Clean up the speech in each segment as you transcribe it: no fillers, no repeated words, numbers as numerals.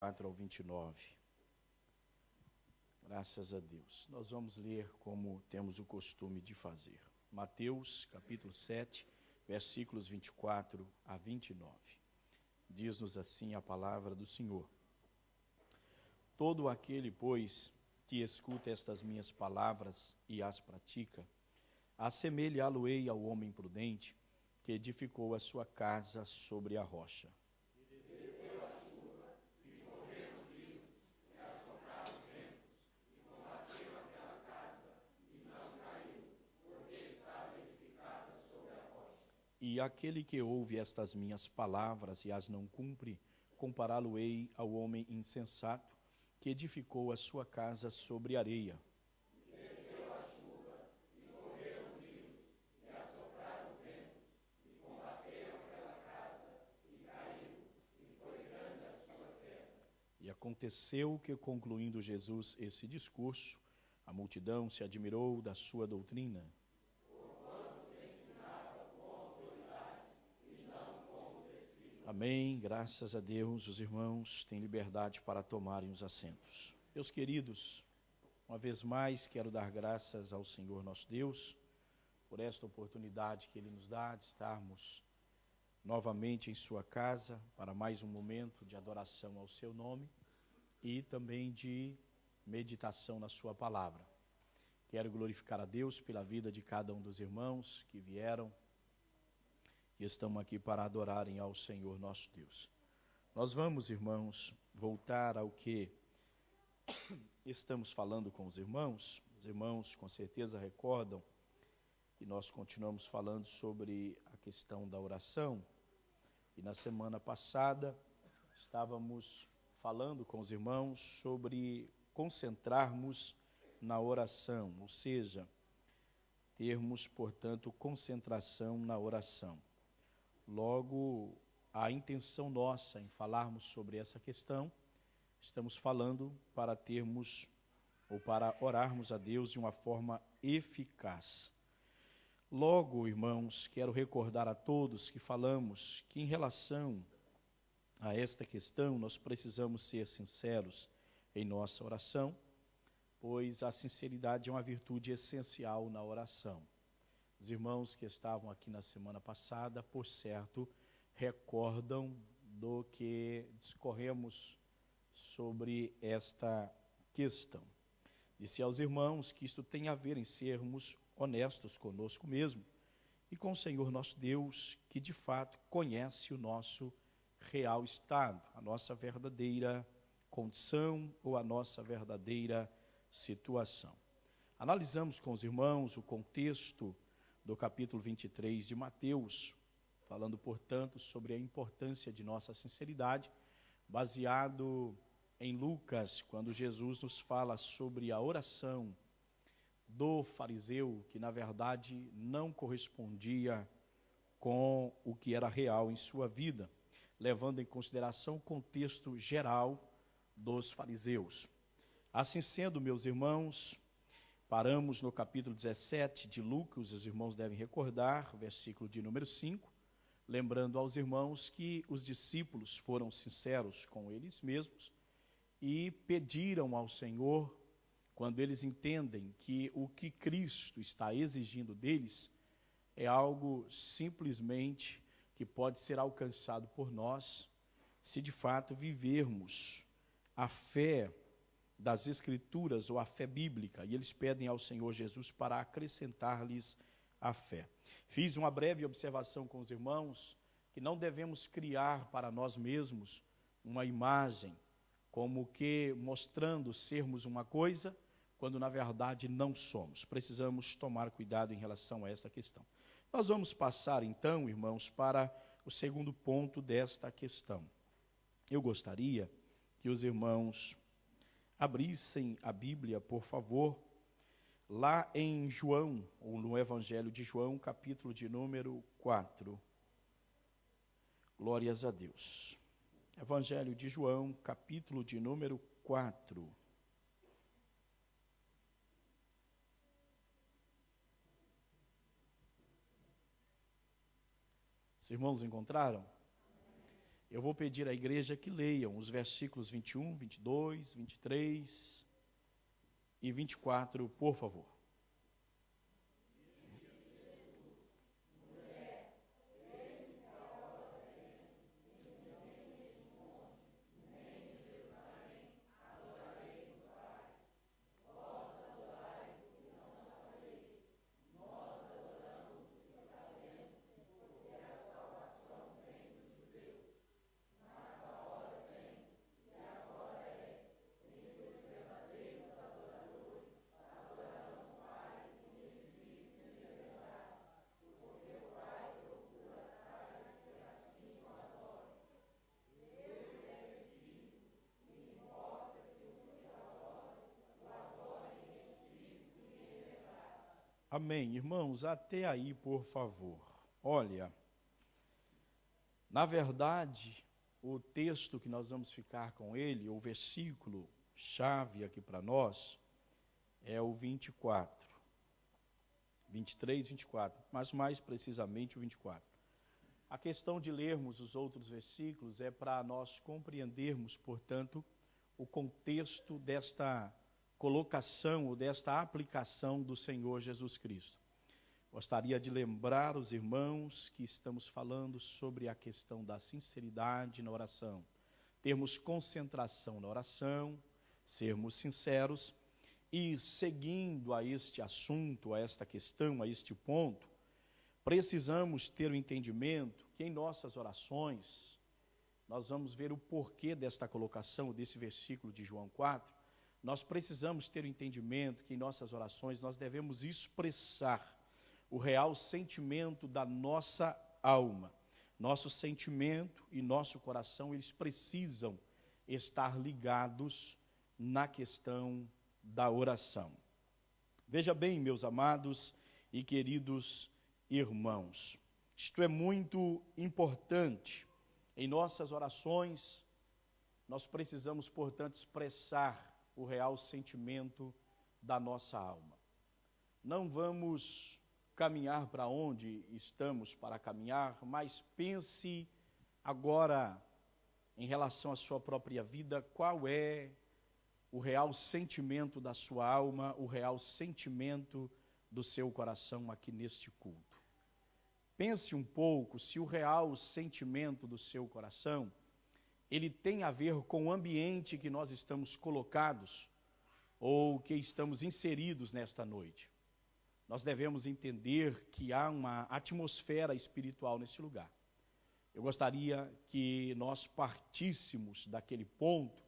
24 ao 29. Graças a Deus. Nós vamos ler como temos o costume de fazer. Mateus, capítulo 7, versículos 24 a 29. Diz-nos assim a palavra do Senhor. Todo aquele, pois, que escuta estas minhas palavras e as pratica, assemelhá-lo-ei ao homem prudente que edificou a sua casa sobre a rocha. E aquele que ouve estas minhas palavras e as não cumpre, compará-lo-ei ao homem insensato que edificou a sua casa sobre areia. Desceu a chuva, e correram rios, e assopraram ventos, e combateram aquela casa, e caiu, e foi grande a sua queda. E aconteceu que, concluindo Jesus esse discurso, a multidão se admirou da sua doutrina. Amém, graças a Deus, os irmãos têm liberdade para tomarem os assentos. Meus queridos, uma vez mais quero dar graças ao Senhor nosso Deus por esta oportunidade que Ele nos dá de estarmos novamente em sua casa para mais um momento de adoração ao seu nome e também de meditação na sua palavra. Quero glorificar a Deus pela vida de cada um dos irmãos que vieram e estamos aqui para adorarem ao Senhor nosso Deus. Nós vamos, irmãos, voltar ao que estamos falando com os irmãos. Os irmãos com certeza recordam que nós continuamos falando sobre a questão da oração. E na semana passada estávamos falando com os irmãos sobre concentrarmos na oração, ou seja, termos, portanto, concentração na oração. Logo, a intenção nossa em falarmos sobre essa questão, estamos falando para termos ou para orarmos a Deus de uma forma eficaz. Logo, irmãos, quero recordar a todos que falamos que em relação a esta questão, nós precisamos ser sinceros em nossa oração, pois a sinceridade é uma virtude essencial na oração. Os irmãos que estavam aqui na semana passada, por certo, recordam do que discorremos sobre esta questão. Disse aos irmãos que isto tem a ver em sermos honestos conosco mesmo e com o Senhor nosso Deus, que de fato conhece o nosso real estado, a nossa verdadeira condição ou a nossa verdadeira situação. Analisamos com os irmãos o contexto do capítulo 23 de Mateus, falando, portanto, sobre a importância de nossa sinceridade, baseado em Lucas, quando Jesus nos fala sobre a oração do fariseu, que na verdade não correspondia com o que era real em sua vida, levando em consideração o contexto geral dos fariseus. Assim sendo, meus irmãos, paramos no capítulo 17 de Lucas, os irmãos devem recordar, versículo de número 5, lembrando aos irmãos que os discípulos foram sinceros com eles mesmos e pediram ao Senhor, quando eles entendem que o que Cristo está exigindo deles é algo simplesmente que pode ser alcançado por nós, se de fato vivermos a fé das Escrituras ou a fé bíblica, e eles pedem ao Senhor Jesus para acrescentar-lhes a fé. Fiz uma breve observação com os irmãos que não devemos criar para nós mesmos uma imagem como que mostrando sermos uma coisa, quando na verdade não somos. Precisamos tomar cuidado em relação a esta questão. Nós vamos passar então, irmãos, para o segundo ponto desta questão. Eu gostaria que os irmãos abrissem a Bíblia, por favor, lá em João, ou no Evangelho de João, capítulo de número 4. Glórias a Deus. Evangelho de João, capítulo de número 4. Os irmãos encontraram? eu vou pedir à igreja que leiam os versículos 21, 22, 23 e 24, por favor. Amém. Irmãos, até aí, por favor. Olha, na verdade, o texto que nós vamos ficar com ele, o versículo chave aqui para nós, é o 24. 23, 24, mas mais precisamente o 24. A questão de lermos os outros versículos é para nós compreendermos, portanto, o contexto desta colocação ou desta aplicação do Senhor Jesus Cristo. Gostaria de lembrar os irmãos que estamos falando sobre a questão da sinceridade na oração, termos concentração na oração, sermos sinceros e seguindo a este assunto, a esta questão, a este ponto, precisamos ter o entendimento que em nossas orações, nós vamos ver o porquê desta colocação, desse versículo de João 4, nós precisamos ter o entendimento que em nossas orações nós devemos expressar o real sentimento da nossa alma. Nosso sentimento e nosso coração, eles precisam estar ligados na questão da oração. Veja bem, meus amados e queridos irmãos, isto é muito importante. Em nossas orações, nós precisamos, portanto, expressar o real sentimento da nossa alma. Não vamos caminhar para onde estamos para caminhar, mas pense agora, em relação à sua própria vida, qual é o real sentimento da sua alma, o real sentimento do seu coração aqui neste culto. Pense um pouco se o real sentimento do seu coração ele tem a ver com o ambiente que nós estamos colocados ou que estamos inseridos nesta noite. Nós devemos entender que há uma atmosfera espiritual neste lugar. Eu gostaria que nós partíssemos daquele ponto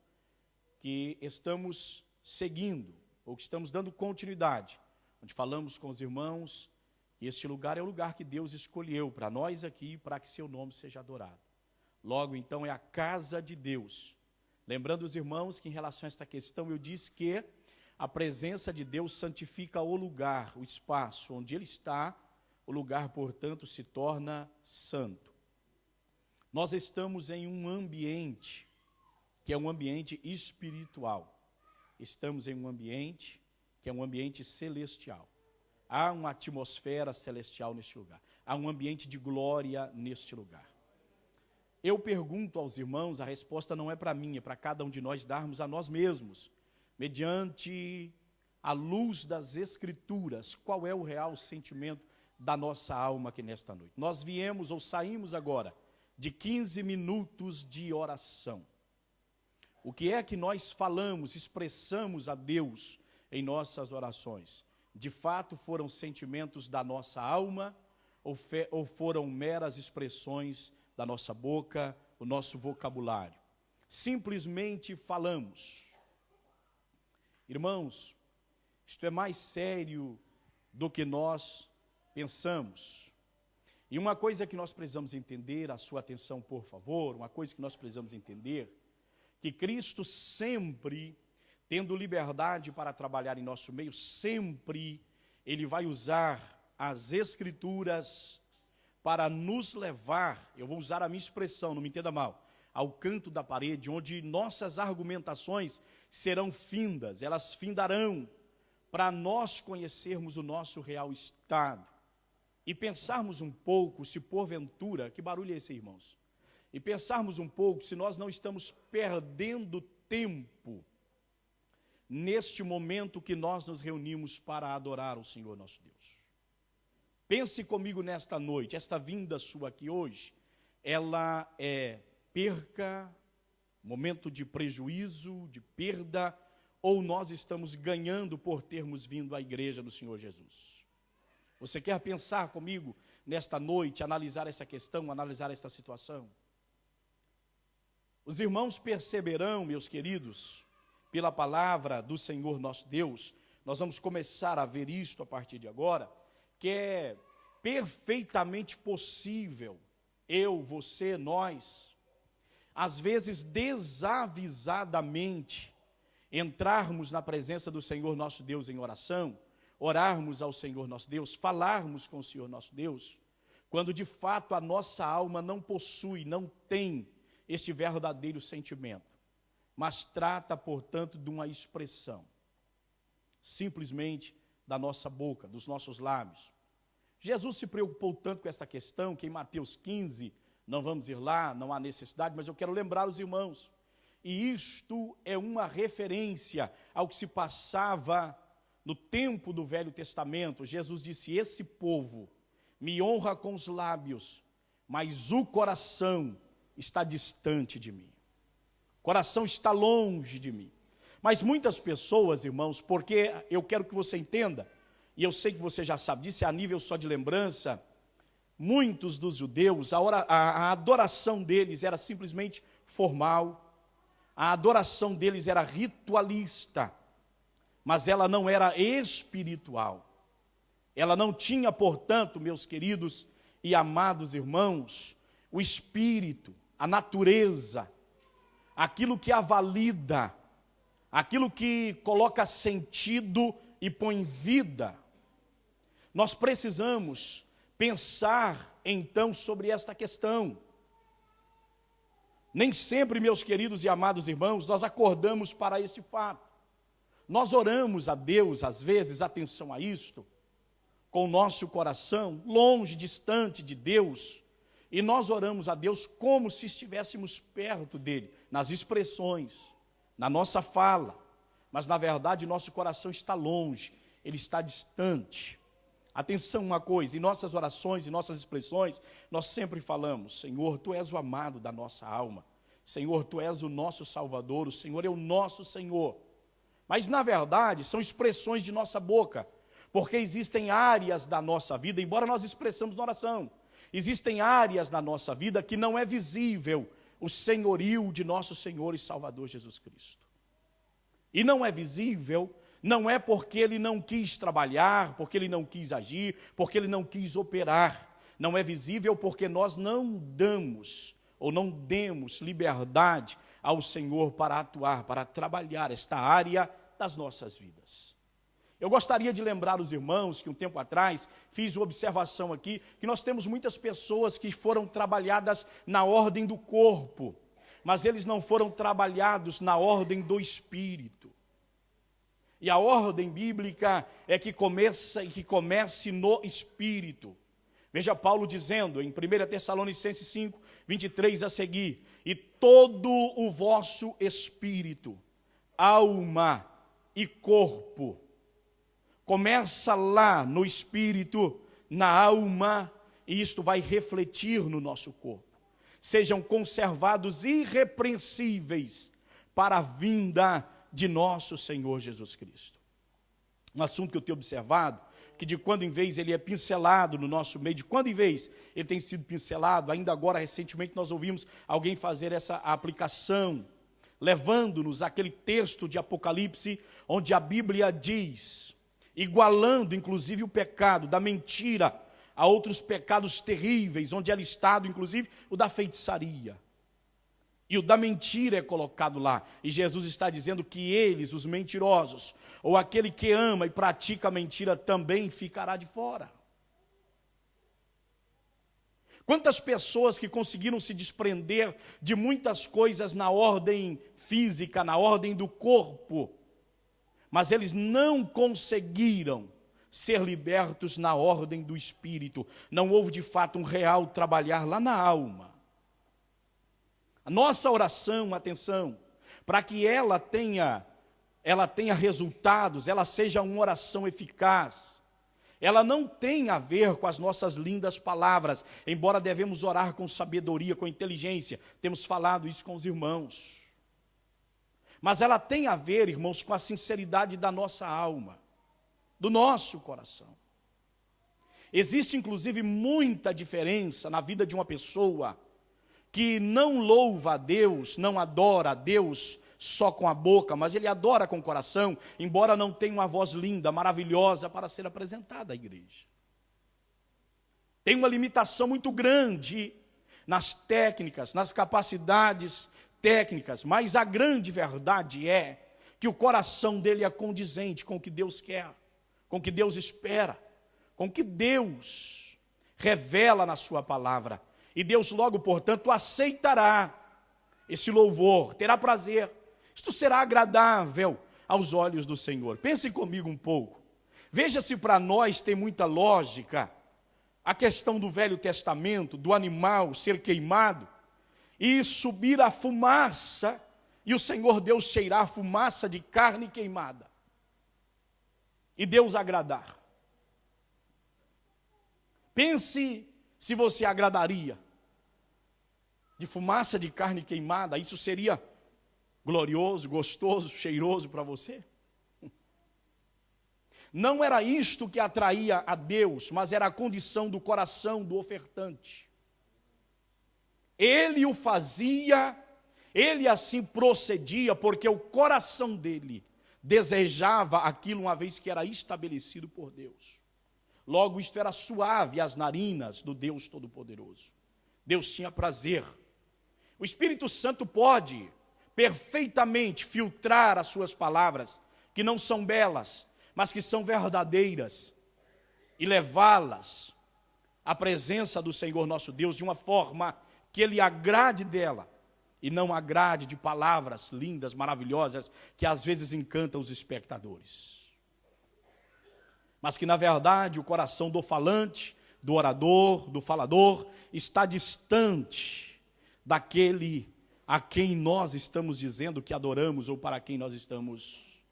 que estamos seguindo, ou que estamos dando continuidade, onde falamos com os irmãos que este lugar é o lugar que Deus escolheu para nós aqui, para que seu nome seja adorado. Logo, então, é a casa de Deus. Lembrando os irmãos que em relação a esta questão eu disse que a presença de Deus santifica o lugar, o espaço onde Ele está, o lugar, portanto, se torna santo. Nós estamos em um ambiente, que é um ambiente espiritual. Estamos em um ambiente, que é um ambiente celestial. Há uma atmosfera celestial neste lugar. Há um ambiente de glória neste lugar. Eu pergunto aos irmãos, a resposta não é para mim, é para cada um de nós darmos a nós mesmos, mediante a luz das Escrituras, qual é o real sentimento da nossa alma aqui nesta noite. Nós viemos ou saímos agora de 15 minutos de oração. O que é que nós falamos, expressamos a Deus em nossas orações? De fato foram sentimentos da nossa alma ou foram meras expressões da nossa boca, o nosso vocabulário? Simplesmente falamos. Irmãos, isto é mais sério do que nós pensamos. E uma coisa que nós precisamos entender, a sua atenção por favor, uma coisa que nós precisamos entender, que Cristo sempre, tendo liberdade para trabalhar em nosso meio, sempre Ele vai usar as Escrituras para nos levar, eu vou usar a minha expressão, não me entenda mal, ao canto da parede, onde nossas argumentações serão findas, elas findarão, para nós conhecermos o nosso real estado, e pensarmos um pouco, se porventura, que barulho é esse, irmãos? e pensarmos um pouco se nós não estamos perdendo tempo neste momento que nós nos reunimos para adorar o Senhor nosso Deus. Pense comigo nesta noite, esta vinda sua aqui hoje, ela é perca, momento de prejuízo, de perda, ou nós estamos ganhando por termos vindo à igreja do Senhor Jesus? Você quer pensar comigo nesta noite, analisar essa questão, analisar esta situação? Os irmãos perceberão, meus queridos, pela palavra do Senhor nosso Deus, nós vamos começar a ver isto a partir de agora, que é perfeitamente possível, eu, você, nós, às vezes desavisadamente, entrarmos na presença do Senhor nosso Deus em oração, orarmos ao Senhor nosso Deus, falarmos com o Senhor nosso Deus, quando de fato a nossa alma não possui, não tem este verdadeiro sentimento, mas trata, portanto, de uma expressão, simplesmente da nossa boca, dos nossos lábios. Jesus se preocupou tanto com essa questão, que em Mateus 15, não vamos ir lá, não há necessidade, mas eu quero lembrar os irmãos, e isto é uma referência ao que se passava no tempo do Velho Testamento. Jesus disse: esse povo me honra com os lábios, mas o coração está distante de mim. O coração está longe de mim. Mas muitas pessoas, irmãos, porque eu quero que você entenda, e eu sei que você já sabe disso, é a nível só de lembrança, muitos dos judeus, a adoração deles era simplesmente formal, a adoração deles era ritualista, mas ela não era espiritual. Ela não tinha, portanto, meus queridos e amados irmãos, o espírito, a natureza, aquilo que a valida, aquilo que coloca sentido e põe vida. Nós precisamos pensar, então, sobre esta questão. Nem sempre, meus queridos e amados irmãos, nós acordamos para este fato. Nós oramos a Deus, às vezes, atenção a isto, com o nosso coração longe, distante de Deus, e nós oramos a Deus como se estivéssemos perto dele, nas expressões, na nossa fala, mas na verdade nosso coração está longe, ele está distante. Atenção uma coisa, em nossas orações, em nossas expressões, nós sempre falamos: Senhor, Tu és o amado da nossa alma, Senhor, Tu és o nosso Salvador, o Senhor é o nosso Senhor. Mas na verdade são expressões de nossa boca, porque existem áreas da nossa vida, embora nós expressamos na oração, existem áreas na nossa vida que não é visível o senhorio de nosso Senhor e Salvador Jesus Cristo. E não é visível, não é porque Ele não quis trabalhar, porque Ele não quis agir, porque Ele não quis operar. Não é visível porque nós não damos, ou não demos liberdade ao Senhor para atuar, para trabalhar esta área das nossas vidas. Eu gostaria de lembrar os irmãos que um tempo atrás fiz uma observação aqui, que nós temos muitas pessoas que foram trabalhadas na ordem do corpo, mas eles não foram trabalhados na ordem do espírito. E a ordem bíblica é que comece no espírito. Veja Paulo dizendo em 1 Tessalonicenses 5, 23 a seguir: e todo o vosso espírito, alma e corpo. Começa lá no espírito, na alma, e isto vai refletir no nosso corpo. Sejam conservados irrepreensíveis para a vinda de nosso Senhor Jesus Cristo. Um assunto que eu tenho observado, que de quando em vez ele é pincelado no nosso meio, de quando em vez ele tem sido pincelado, ainda agora recentemente nós ouvimos alguém fazer essa aplicação, levando-nos àquele texto de Apocalipse, onde a Bíblia diz, igualando inclusive o pecado da mentira a outros pecados terríveis, onde é listado inclusive o da feitiçaria. E o da mentira é colocado lá. E Jesus está dizendo que eles, os mentirosos, ou aquele que ama e pratica a mentira, também ficará de fora. Quantas pessoas que conseguiram se desprender de muitas coisas na ordem física, na ordem do corpo, mas eles não conseguiram ser libertos na ordem do espírito. Não houve de fato um real trabalhar lá na alma. A nossa oração, atenção, para que ela tenha resultados, ela seja uma oração eficaz, ela não tem a ver com as nossas lindas palavras, embora devemos orar com sabedoria, com inteligência, temos falado isso com os irmãos. Mas ela tem a ver, irmãos, com a sinceridade da nossa alma, do nosso coração. Existe, inclusive, muita diferença na vida de uma pessoa que não louva a Deus, não adora a Deus só com a boca, mas ele adora com o coração, embora não tenha uma voz linda, maravilhosa para ser apresentada à igreja. Tem uma limitação muito grande nas técnicas, nas capacidades técnicas, mas a grande verdade é que o coração dele é condizente com o que Deus quer, com o que Deus espera, com o que Deus revela na sua palavra. E Deus logo, portanto, aceitará esse louvor, terá prazer. Isto será agradável aos olhos do Senhor. Pense comigo um pouco. Veja se para nós tem muita lógica a questão do Velho Testamento, do animal ser queimado e subir a fumaça, e o Senhor Deus cheirar a fumaça de carne queimada. E Deus agradar. Pense se você agradaria de fumaça de carne queimada. Isso seria glorioso, gostoso, cheiroso para você? Não era isto que atraía a Deus, mas era a condição do coração do ofertante. Ele o fazia, ele assim procedia, porque o coração dele desejava aquilo uma vez que era estabelecido por Deus. Logo, isto era suave às narinas do Deus Todo-Poderoso. Deus tinha prazer. O Espírito Santo pode perfeitamente filtrar as suas palavras, que não são belas, mas que são verdadeiras, e levá-las à presença do Senhor nosso Deus de uma forma que Ele agrade dela, e não agrade de palavras lindas, maravilhosas, que às vezes encantam os espectadores. Mas que na verdade o coração do falante, do orador, do falador, está distante daquele a quem nós estamos dizendo que adoramos, ou para quem nós estamos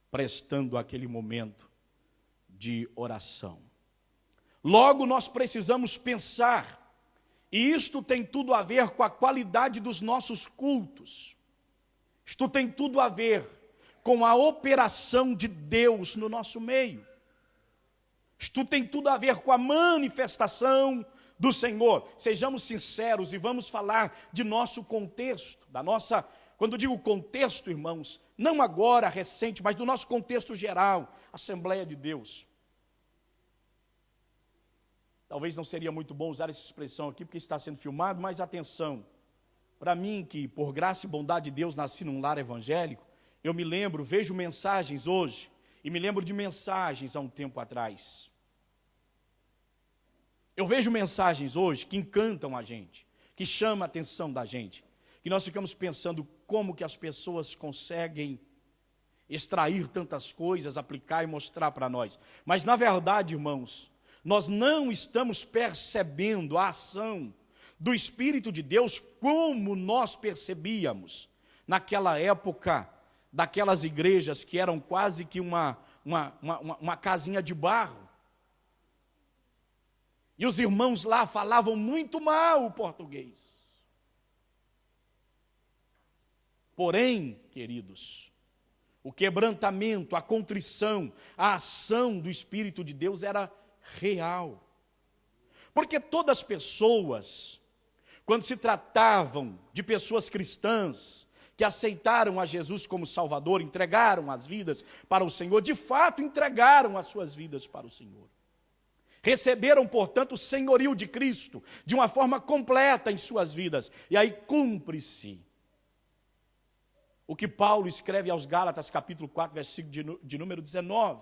prestando aquele momento de oração. Logo, nós precisamos pensar, e isto tem tudo a ver com a qualidade dos nossos cultos. Isto tem tudo a ver com a operação de Deus no nosso meio. Isto tem tudo a ver com a manifestação do Senhor. Sejamos sinceros e vamos falar de nosso contexto, da nossa, quando digo contexto, irmãos, não agora, recente, mas do nosso contexto geral, Assembleia de Deus. Talvez não seria muito bom usar essa expressão aqui, porque está sendo filmado, mas atenção, para mim que por graça e bondade de Deus nasci num lar evangélico, eu me lembro, vejo mensagens hoje, e me lembro de mensagens há um tempo atrás. Eu vejo mensagens hoje que encantam a gente, que chamam a atenção da gente, que nós ficamos pensando como que as pessoas conseguem extrair tantas coisas, aplicar e mostrar para nós. Mas na verdade, irmãos, nós não estamos percebendo a ação do Espírito de Deus como nós percebíamos naquela época, daquelas igrejas que eram quase que uma casinha de barro. E os irmãos lá falavam muito mal o português. Porém, queridos, o quebrantamento, a contrição, a ação do Espírito de Deus era real. Porque todas as pessoas, quando se tratavam de pessoas cristãs, que aceitaram a Jesus como Salvador, entregaram as vidas para o Senhor, de fato entregaram as suas vidas para o Senhor. Receberam, portanto, o senhorio de Cristo, de uma forma completa em suas vidas. E aí cumpre-se o que Paulo escreve aos Gálatas, capítulo 4, versículo de número 19,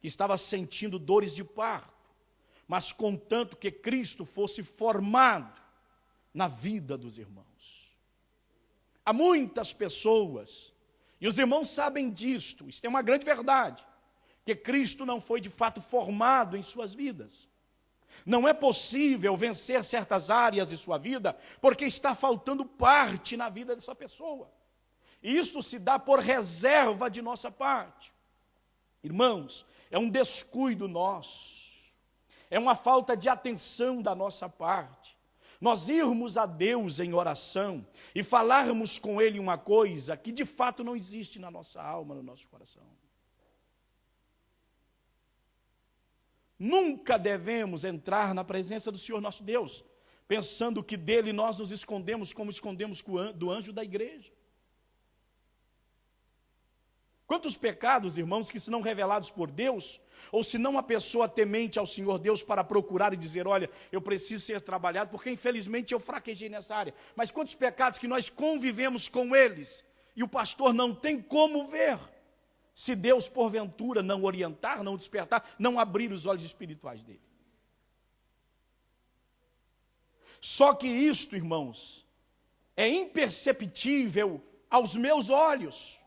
que estava sentindo dores de parto, mas contanto que Cristo fosse formado na vida dos irmãos. Há muitas pessoas, e os irmãos sabem disto, isso é uma grande verdade, que Cristo não foi de fato formado em suas vidas. Não é possível vencer certas áreas de sua vida porque está faltando parte na vida dessa pessoa. E isto se dá por reserva de nossa parte. Irmãos, é um descuido nosso, é uma falta de atenção da nossa parte. Nós irmos a Deus em oração e falarmos com Ele uma coisa que de fato não existe na nossa alma, no nosso coração. Nunca devemos entrar na presença do Senhor nosso Deus, pensando que dele nós nos escondemos como escondemos do anjo da igreja. Quantos pecados, irmãos, que se não revelados por Deus, ou se não a pessoa temente ao Senhor Deus para procurar e dizer, olha, eu preciso ser trabalhado, porque infelizmente eu fraquejei nessa área. Mas quantos pecados que nós convivemos com eles, e o pastor não tem como ver, se Deus porventura não orientar, não despertar, não abrir os olhos espirituais dele. Só que isto, irmãos, é imperceptível aos meus olhos,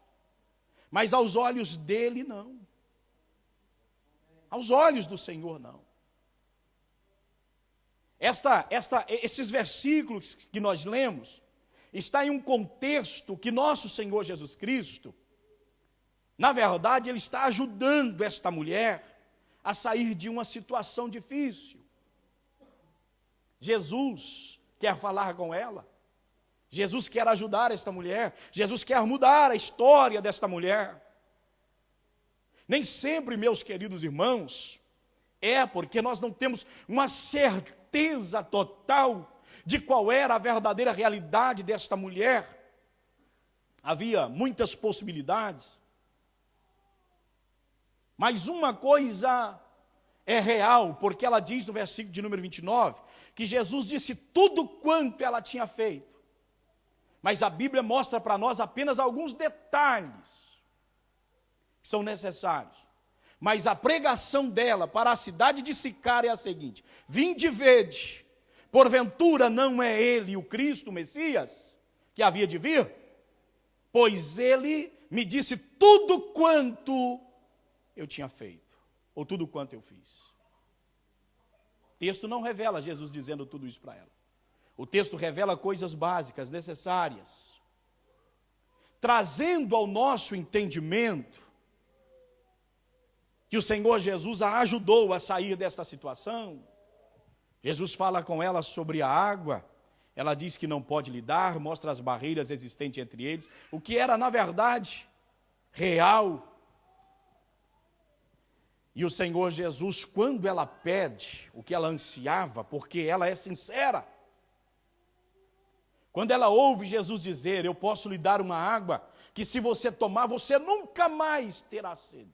mas aos olhos dele não. Aos olhos do Senhor não. Esses versículos que nós lemos, está em um contexto que nosso Senhor Jesus Cristo, na verdade, Ele está ajudando esta mulher a sair de uma situação difícil. Jesus quer falar com ela. Jesus quer ajudar esta mulher. Jesus quer mudar a história desta mulher. Nem sempre, meus queridos irmãos, é porque nós não temos uma certeza total de qual era a verdadeira realidade desta mulher. Havia muitas possibilidades. Mas uma coisa é real, porque ela diz no versículo de número 29, que Jesus disse tudo quanto ela tinha feito. Mas a Bíblia mostra para nós apenas alguns detalhes que são necessários. Mas a pregação dela para a cidade de Sicar é a seguinte: vinde e vede, porventura não é ele o Cristo, o Messias, que havia de vir? Pois ele me disse tudo quanto eu tinha feito, ou tudo quanto eu fiz. O texto não revela Jesus dizendo tudo isso para ela. O texto revela coisas básicas, necessárias, trazendo ao nosso entendimento que o Senhor Jesus a ajudou a sair desta situação. Jesus fala com ela sobre a água, ela diz que não pode lidar, mostra as barreiras existentes entre eles, o que era, na verdade, real. E o Senhor Jesus, quando ela pede o que ela ansiava, porque ela é sincera, quando ela ouve Jesus dizer, eu posso lhe dar uma água, que se você tomar, você nunca mais terá sede.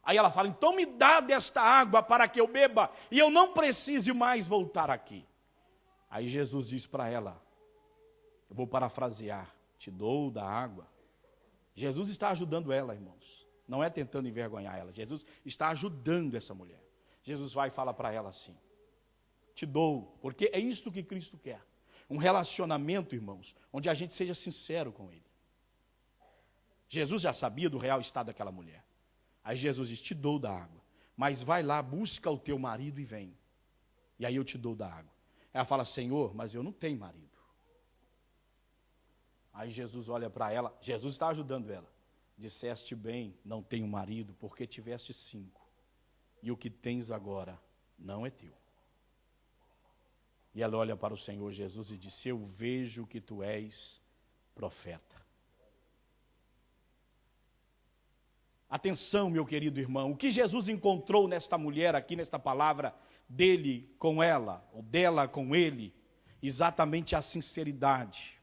Aí ela fala, então me dá desta água para que eu beba, e eu não precise mais voltar aqui. Aí Jesus diz para ela, eu vou parafrasear, te dou da água. Jesus está ajudando ela, irmãos. Não é tentando envergonhar ela. Jesus está ajudando essa mulher. Jesus vai e fala para ela assim, te dou, porque é isto que Cristo quer. Um relacionamento, irmãos, onde a gente seja sincero com Ele. Jesus já sabia do real estado daquela mulher. Aí Jesus diz, te dou da água, mas vai lá, busca o teu marido e vem. E aí eu te dou da água. Ela fala, Senhor, mas eu não tenho marido. Aí Jesus olha para ela, Jesus está ajudando ela. Disseste bem, não tenho marido, porque tiveste 5. E o que tens agora não é teu. E ela olha para o Senhor Jesus e disse, eu vejo que tu és profeta. Atenção, meu querido irmão, o que Jesus encontrou nesta mulher aqui, nesta palavra dele com ela, ou dela com ele, exatamente a sinceridade.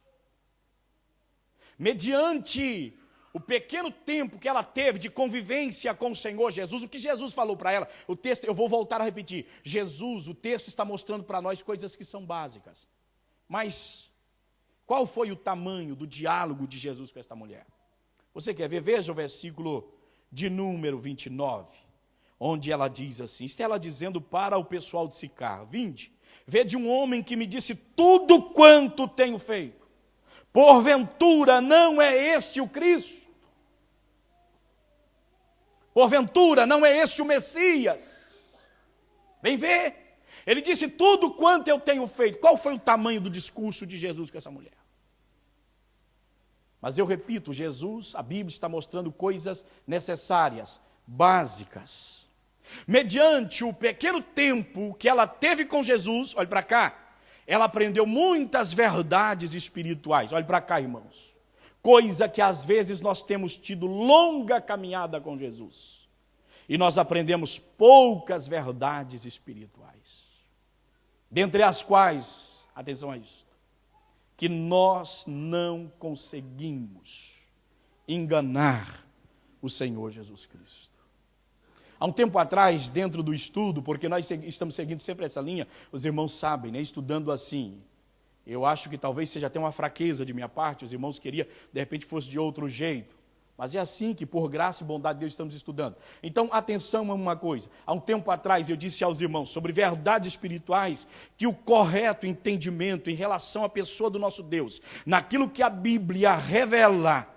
Mediante o pequeno tempo que ela teve de convivência com o Senhor Jesus, o que Jesus falou para ela, o texto, eu vou voltar a repetir, o texto está mostrando para nós coisas que são básicas. Mas, qual foi o tamanho do diálogo de Jesus com esta mulher? Você quer ver? Veja o versículo de número 29, onde ela diz assim, está ela dizendo para o pessoal de Sicar, vinde, vede um homem que me disse tudo quanto tenho feito. Porventura não é este o Cristo? Porventura não é este o Messias? Vem ver. Ele disse tudo quanto eu tenho feito. Qual foi o tamanho do discurso de Jesus com essa mulher? Mas eu repito, Jesus, a Bíblia está mostrando coisas necessárias, básicas. Mediante o pequeno tempo que ela teve com Jesus, olhe para cá, ela aprendeu muitas verdades espirituais. Olhe para cá, irmãos. Coisa que às vezes nós temos tido longa caminhada com Jesus. E nós aprendemos poucas verdades espirituais. Dentre as quais, atenção a isso, que nós não conseguimos enganar o Senhor Jesus Cristo. Há um tempo atrás, dentro do estudo, porque nós estamos seguindo sempre essa linha, os irmãos sabem, né, estudando assim. Eu acho que talvez seja até uma fraqueza de minha parte, os irmãos queriam, de repente, fosse de outro jeito. Mas é assim que, por graça e bondade de Deus, estamos estudando. Então, atenção a uma coisa. Há um tempo atrás, eu disse aos irmãos sobre verdades espirituais, que o correto entendimento em relação à pessoa do nosso Deus, naquilo que a Bíblia revela,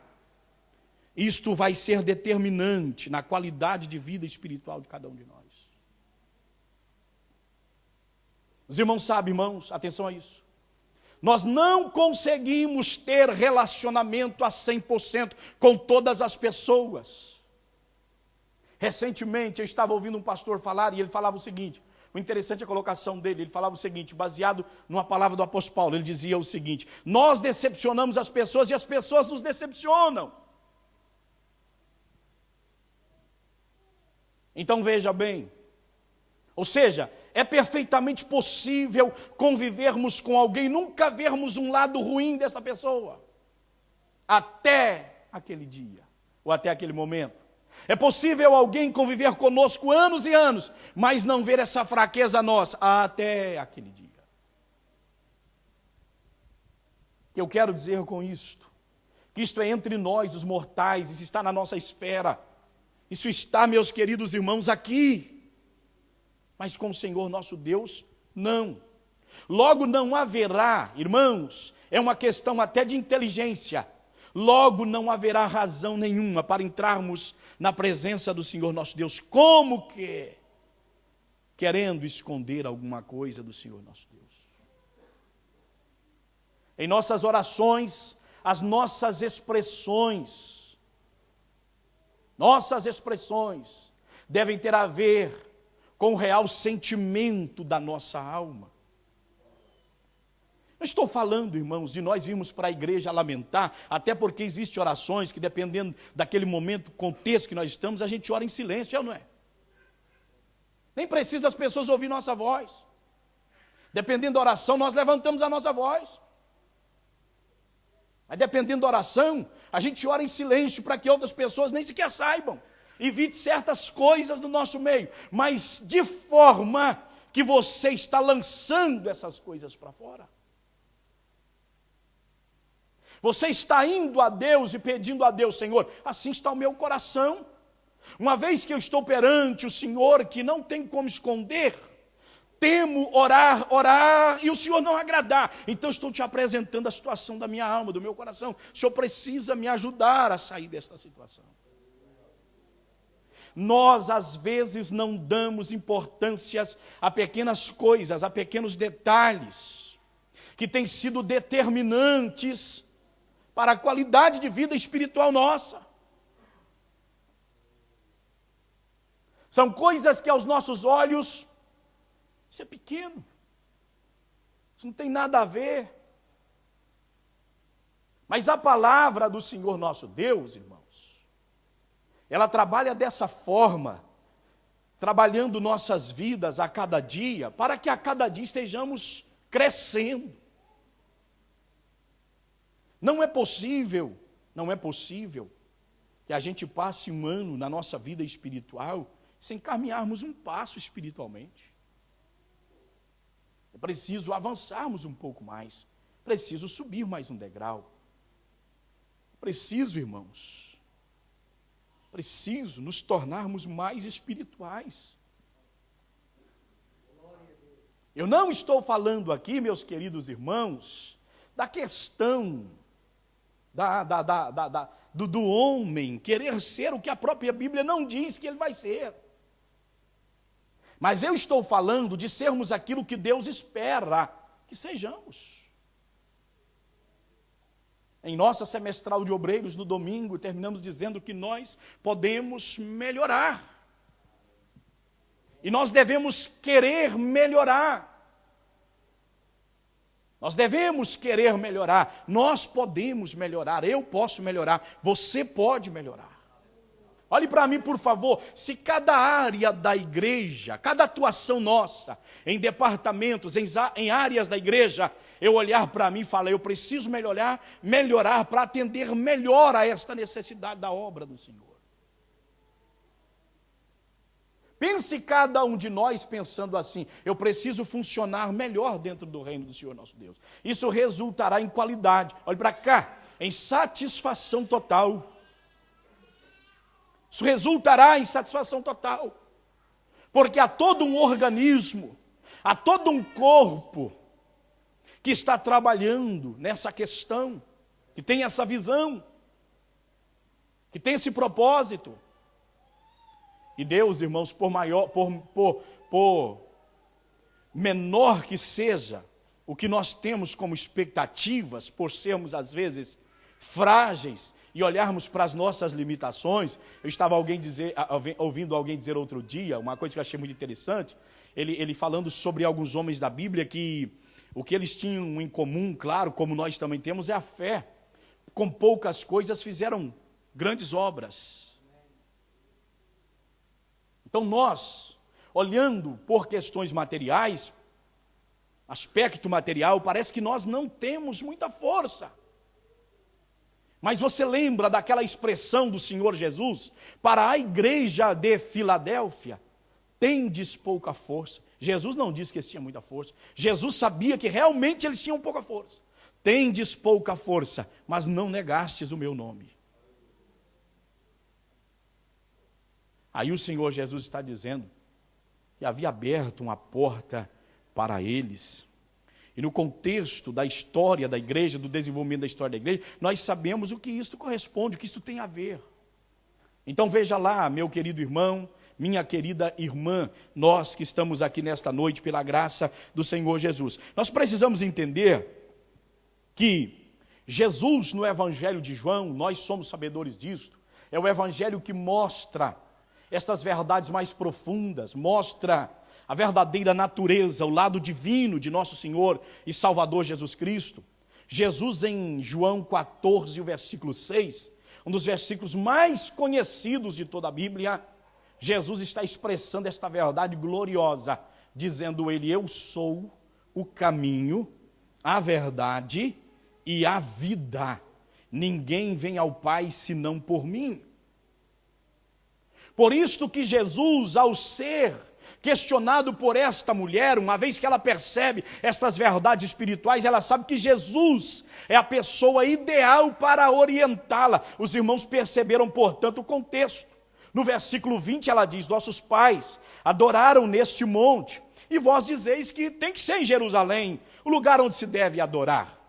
isto vai ser determinante na qualidade de vida espiritual de cada um de nós. Os irmãos sabem, irmãos, atenção a isso. Nós não conseguimos ter relacionamento a 100% com todas as pessoas. Recentemente eu estava ouvindo um pastor falar e ele falava o seguinte, o interessante é a colocação dele, ele falava o seguinte, baseado numa palavra do apóstolo Paulo, ele dizia o seguinte: nós decepcionamos as pessoas e as pessoas nos decepcionam. Então veja bem, ou seja, é perfeitamente possível convivermos com alguém, nunca vermos um lado ruim dessa pessoa, até aquele dia, ou até aquele momento. É possível alguém conviver conosco anos e anos, mas não ver essa fraqueza nossa, até aquele dia. Eu quero dizer com isto, que isto é entre nós, os mortais, isso está na nossa esfera, isso está, meus queridos irmãos, aqui. Mas com o Senhor nosso Deus, não. Logo não haverá, irmãos, é uma questão até de inteligência, logo não haverá razão nenhuma para entrarmos na presença do Senhor nosso Deus, como que? Querendo esconder alguma coisa do Senhor nosso Deus. Em nossas orações, as nossas expressões devem ter a ver com o real sentimento da nossa alma. Não estou falando, irmãos, de nós virmos para a igreja lamentar, até porque existem orações que, dependendo daquele momento, contexto que nós estamos, a gente ora em silêncio, é ou não é? Nem precisa das pessoas ouvir nossa voz. Dependendo da oração, nós levantamos a nossa voz. Mas dependendo da oração, a gente ora em silêncio para que outras pessoas nem sequer saibam. Evite certas coisas do nosso meio, mas de forma que você está lançando essas coisas para fora. Você está indo a Deus e pedindo a Deus: Senhor, assim está o meu coração. Uma vez que eu estou perante o Senhor, que não tem como esconder, temo orar e o Senhor não agradar. Então estou te apresentando a situação da minha alma, do meu coração. O Senhor precisa me ajudar a sair desta situação. Nós, às vezes, não damos importâncias a pequenas coisas, a pequenos detalhes, que têm sido determinantes para a qualidade de vida espiritual nossa. São coisas que aos nossos olhos, isso é pequeno, isso não tem nada a ver. Mas a palavra do Senhor nosso Deus, irmãos, ela trabalha dessa forma, trabalhando nossas vidas a cada dia, para que a cada dia estejamos crescendo. Não é possível que a gente passe um ano na nossa vida espiritual sem caminharmos um passo espiritualmente. É preciso avançarmos um pouco mais, preciso subir mais um degrau. Preciso, irmãos, nos tornarmos mais espirituais. Eu não estou falando aqui, meus queridos irmãos, da questão do homem querer ser o que a própria Bíblia não diz que ele vai ser. Mas eu estou falando de sermos aquilo que Deus espera que sejamos. Em nossa semestral de obreiros, no domingo, terminamos dizendo que nós podemos melhorar. E nós devemos querer melhorar. Nós devemos querer melhorar. Nós podemos melhorar. Eu posso melhorar. Você pode melhorar. Olhe para mim, por favor. Se cada área da igreja, cada atuação nossa, em departamentos, em áreas da igreja, eu olhar para mim e falar, eu preciso melhorar para atender melhor a esta necessidade da obra do Senhor. Pense cada um de nós pensando assim, eu preciso funcionar melhor dentro do reino do Senhor nosso Deus. Isso resultará em qualidade, olhe para cá, em satisfação total. Isso resultará em satisfação total. Porque há todo um organismo, há todo um corpo que está trabalhando nessa questão, que tem essa visão, que tem esse propósito. E Deus, irmãos, por menor que seja o que nós temos como expectativas, por sermos às vezes frágeis e olharmos para as nossas limitações, eu estava ouvindo alguém dizer outro dia, uma coisa que eu achei muito interessante, ele falando sobre alguns homens da Bíblia que o que eles tinham em comum, claro, como nós também temos, é a fé. Com poucas coisas fizeram grandes obras. Então nós, olhando por questões materiais, aspecto material, parece que nós não temos muita força. Mas você lembra daquela expressão do Senhor Jesus para a igreja de Filadélfia? Tendes pouca força. Jesus não disse que eles tinham muita força. Jesus sabia que realmente eles tinham pouca força. Tendes pouca força, mas não negastes o meu nome. Aí o Senhor Jesus está dizendo que havia aberto uma porta para eles. E no contexto da história da igreja, do desenvolvimento da história da igreja, nós sabemos o que isto corresponde, o que isto tem a ver. Então veja lá, meu querido irmão, minha querida irmã, nós que estamos aqui nesta noite pela graça do Senhor Jesus. Nós precisamos entender que Jesus no Evangelho de João, nós somos sabedores disto, é o Evangelho que mostra estas verdades mais profundas, mostra a verdadeira natureza, o lado divino de nosso Senhor e Salvador Jesus Cristo. Jesus em João 14, o versículo 6, um dos versículos mais conhecidos de toda a Bíblia, Jesus está expressando esta verdade gloriosa, dizendo ele, eu sou o caminho, a verdade e a vida. Ninguém vem ao Pai senão por mim. Por isto que Jesus, ao ser questionado por esta mulher, uma vez que ela percebe estas verdades espirituais, ela sabe que Jesus é a pessoa ideal para orientá-la. Os irmãos perceberam, portanto, o contexto. No versículo 20 ela diz, nossos pais adoraram neste monte, e vós dizeis que tem que ser em Jerusalém, o lugar onde se deve adorar.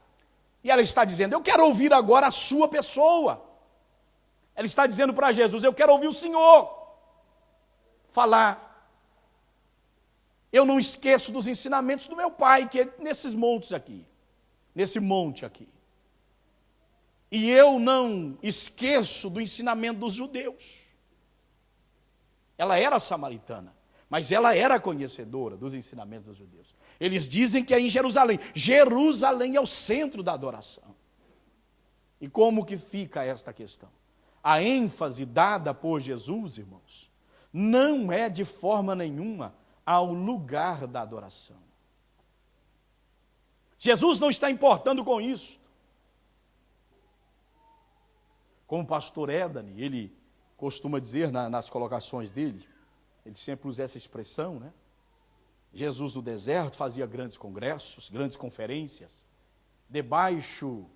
E ela está dizendo, eu quero ouvir agora a sua pessoa. Ela está dizendo para Jesus, eu quero ouvir o Senhor falar. Eu não esqueço dos ensinamentos do meu pai, que é nesses montes aqui, nesse monte aqui. E eu não esqueço do ensinamento dos judeus. Ela era samaritana, mas ela era conhecedora dos ensinamentos dos judeus. Eles dizem que é em Jerusalém. Jerusalém é o centro da adoração. E como que fica esta questão? A ênfase dada por Jesus, irmãos, não é de forma nenhuma ao lugar da adoração. Jesus não está importando com isso. Como o pastor Edani, ele costuma dizer nas colocações dele, ele sempre usa essa expressão, né? Jesus no deserto fazia grandes congressos, grandes conferências, debaixo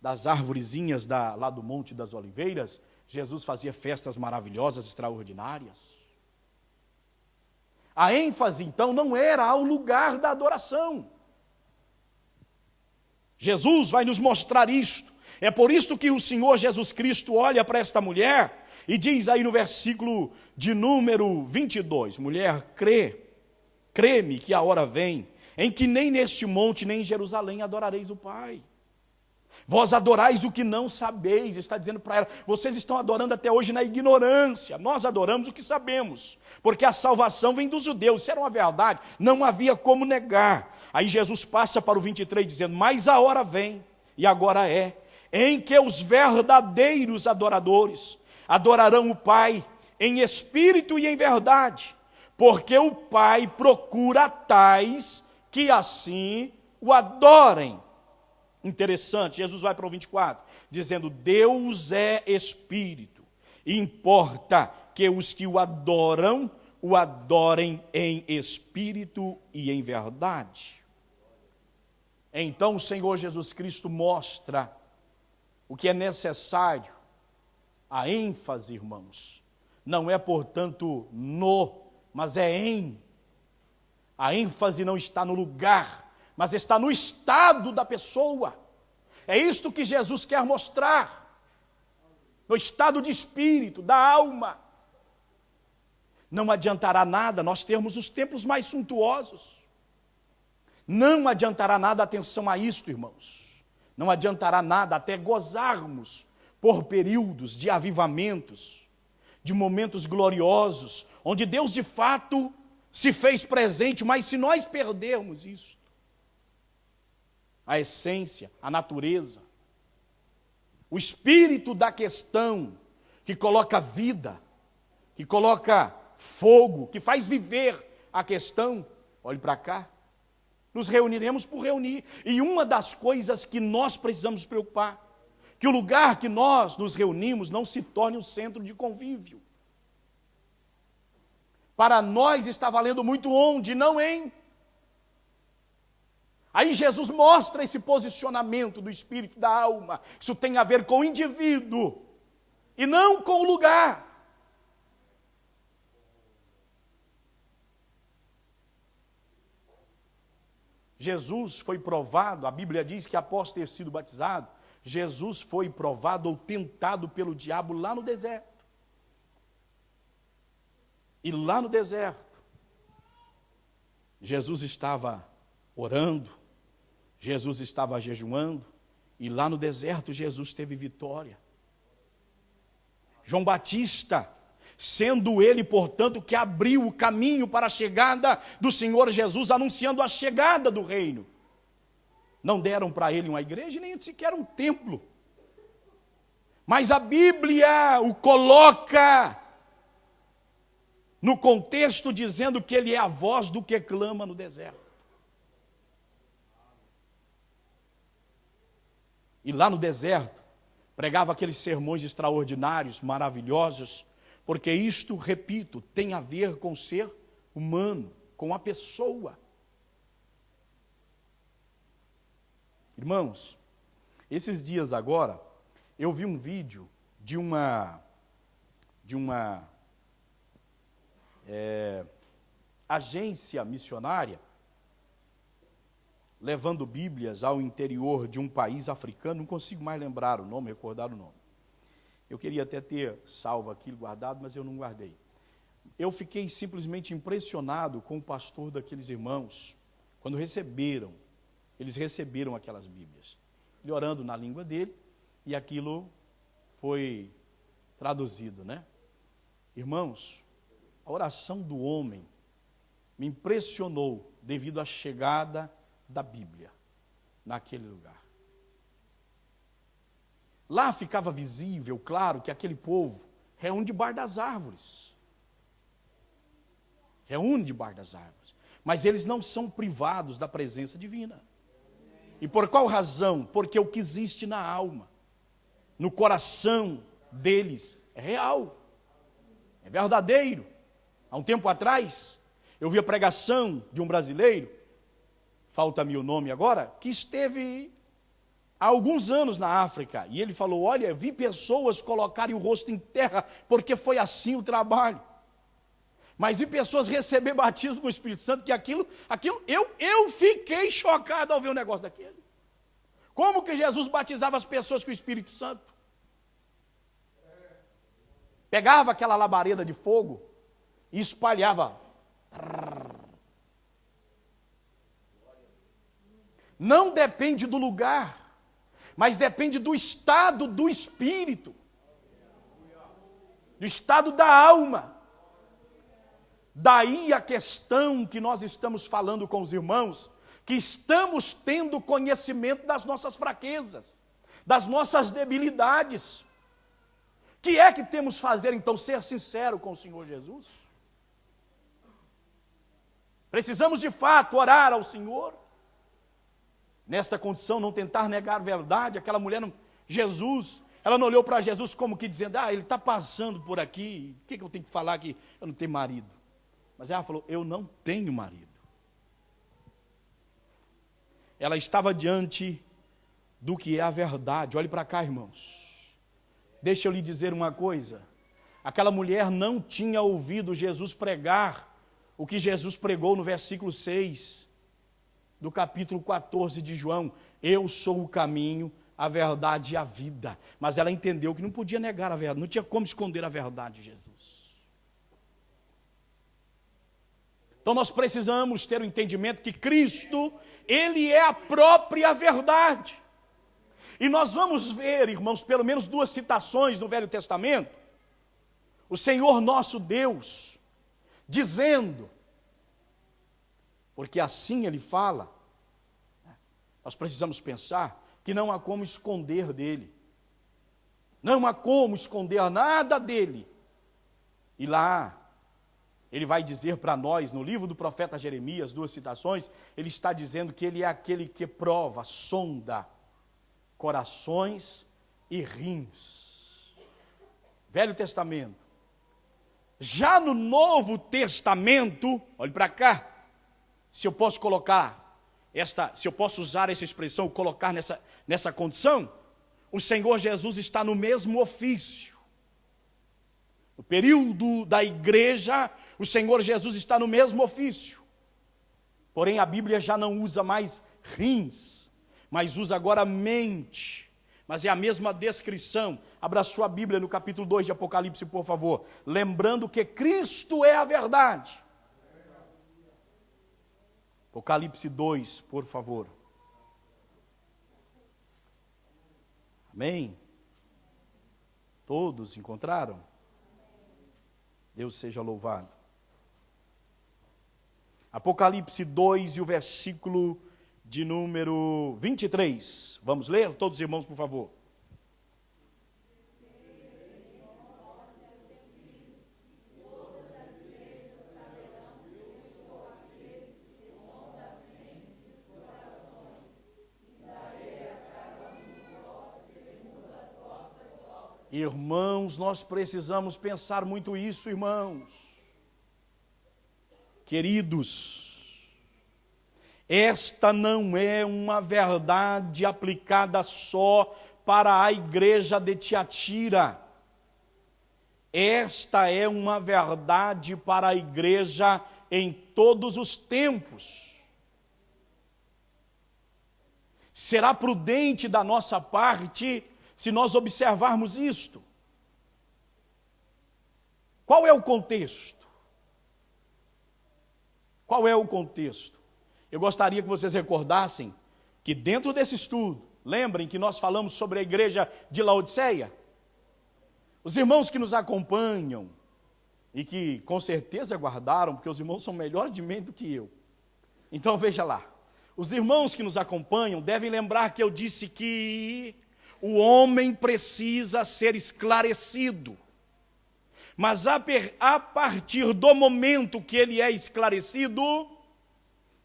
das arvorezinhas lá do Monte das Oliveiras, Jesus fazia festas maravilhosas, extraordinárias. A ênfase, então, não era ao lugar da adoração. Jesus vai nos mostrar isto, É por isso que o Senhor Jesus Cristo olha para esta mulher e diz aí no versículo de número 22, mulher, crê-me que a hora vem, em que nem neste monte, nem em Jerusalém adorareis o Pai. Vós adorais o que não sabeis, está dizendo para ela, vocês estão adorando até hoje na ignorância, nós adoramos o que sabemos, porque a salvação vem dos judeus, isso era uma verdade, não havia como negar. Aí Jesus passa para o 23 dizendo, mas a hora vem, e agora é, em que os verdadeiros adoradores adorarão o Pai em espírito e em verdade, porque o Pai procura tais que assim o adorem. Interessante, Jesus vai para o 24, dizendo, Deus é espírito, e importa que os que o adorem em espírito e em verdade. Então o Senhor Jesus Cristo mostra o que é necessário, a ênfase, irmãos, não é, portanto, no, mas é em. A ênfase não está no lugar, mas está no estado da pessoa. É isto que Jesus quer mostrar, no estado de espírito, da alma. Não adiantará nada nós termos os templos mais suntuosos. Não adiantará nada, atenção a isto, irmãos. Não adiantará nada até gozarmos por períodos de avivamentos, de momentos gloriosos, onde Deus de fato se fez presente, mas se nós perdermos isso, a essência, a natureza, o espírito da questão, que coloca vida, que coloca fogo, que faz viver a questão, olhe para cá, nos reuniremos por reunir. E uma das coisas que nós precisamos nos preocupar, que o lugar que nós nos reunimos não se torne um centro de convívio. Para nós está valendo muito onde, não em. Aí Jesus mostra esse posicionamento do espírito, da alma. Isso tem a ver com o indivíduo e não com o lugar. Jesus foi provado, a Bíblia diz que após ter sido batizado, Jesus foi provado ou tentado pelo diabo lá no deserto. E lá no deserto, Jesus estava orando, Jesus estava jejuando, e lá no deserto Jesus teve vitória. João Batista, sendo ele, portanto, que abriu o caminho para a chegada do Senhor Jesus, anunciando a chegada do reino. Não deram para ele uma igreja, nem sequer um templo. Mas a Bíblia o coloca no contexto dizendo que ele é a voz do que clama no deserto. E lá no deserto, pregava aqueles sermões extraordinários, maravilhosos, porque isto, repito, tem a ver com o ser humano, com a pessoa. Irmãos, esses dias agora, eu vi um vídeo de uma agência missionária levando Bíblias ao interior de um país africano, não consigo mais lembrar o nome, recordar o nome. Eu queria até ter salvo aquilo, guardado, mas eu não guardei. Eu fiquei simplesmente impressionado com o pastor daqueles irmãos, quando eles receberam aquelas Bíblias. Ele orando na língua dele, e aquilo foi traduzido, né? Irmãos, a oração do homem me impressionou devido à chegada da Bíblia naquele lugar. Lá ficava visível, claro, que aquele povo reúne debaixo das árvores. Reúne debaixo das árvores. Mas eles não são privados da presença divina. E por qual razão? Porque o que existe na alma, no coração deles, é real. É verdadeiro. Há um tempo atrás, eu vi a pregação de um brasileiro, falta-me o nome agora, que esteve há alguns anos na África, e ele falou, olha, vi pessoas colocarem o rosto em terra, porque foi assim o trabalho. Mas vi pessoas receber batismo com o Espírito Santo, que aquilo eu fiquei chocado ao ver o negócio daquele. Como que Jesus batizava as pessoas com o Espírito Santo? Pegava aquela labareda de fogo e espalhava. Não depende do lugar, mas depende do estado do espírito, do estado da alma. Daí a questão que nós estamos falando com os irmãos, que estamos tendo conhecimento das nossas fraquezas, das nossas debilidades. O que é que temos que fazer, então? Ser sincero com o Senhor Jesus? Precisamos, de fato, orar ao Senhor. Nesta condição, não tentar negar a verdade. Aquela mulher, Jesus, ela não olhou para Jesus como que dizendo, ele está passando por aqui, o que eu tenho que falar aqui? Eu não tenho marido. Mas ela falou, eu não tenho marido. Ela estava diante do que é a verdade. Olhe para cá, irmãos. Deixa eu lhe dizer uma coisa. Aquela mulher não tinha ouvido Jesus pregar o que Jesus pregou no versículo 6 do capítulo 14 de João. Eu sou o caminho, a verdade e a vida. Mas ela entendeu que não podia negar a verdade, não tinha como esconder a verdade de Jesus. Então nós precisamos ter o entendimento que Cristo, Ele é a própria verdade. E nós vamos ver, irmãos, pelo menos 2 citações no Velho Testamento, o Senhor nosso Deus, dizendo, porque assim Ele fala, nós precisamos pensar que não há como esconder dEle, não há como esconder nada dEle. E lá, Ele vai dizer para nós, no livro do profeta Jeremias, 2 citações, Ele está dizendo que Ele é aquele que prova, sonda, corações e rins. Velho Testamento. Já no Novo Testamento, olhe para cá, se eu posso colocar se eu posso usar essa expressão, colocar nessa condição, o Senhor Jesus está no mesmo ofício. No período da igreja, o Senhor Jesus está no mesmo ofício. Porém, a Bíblia já não usa mais rins, mas usa agora mente. Mas é a mesma descrição. Abra sua Bíblia no capítulo 2 de Apocalipse, por favor. Lembrando que Cristo é a verdade. Apocalipse 2, por favor. Amém? Todos encontraram? Deus seja louvado. Apocalipse 2 e o versículo de número 23. Vamos ler? Todos os irmãos, por favor. Irmãos, nós precisamos pensar muito isso, irmãos. Queridos, esta não é uma verdade aplicada só para a igreja de Tiatira. Esta é uma verdade para a igreja em todos os tempos. Será prudente da nossa parte se nós observarmos isto. Qual é o contexto? Qual é o contexto? Eu gostaria que vocês recordassem que dentro desse estudo, lembrem que nós falamos sobre a igreja de Laodiceia? Os irmãos que nos acompanham e que com certeza guardaram, porque os irmãos são melhores de mente do que eu. Então veja lá, os irmãos que nos acompanham devem lembrar que eu disse que o homem precisa ser esclarecido. Mas a partir do momento que ele é esclarecido,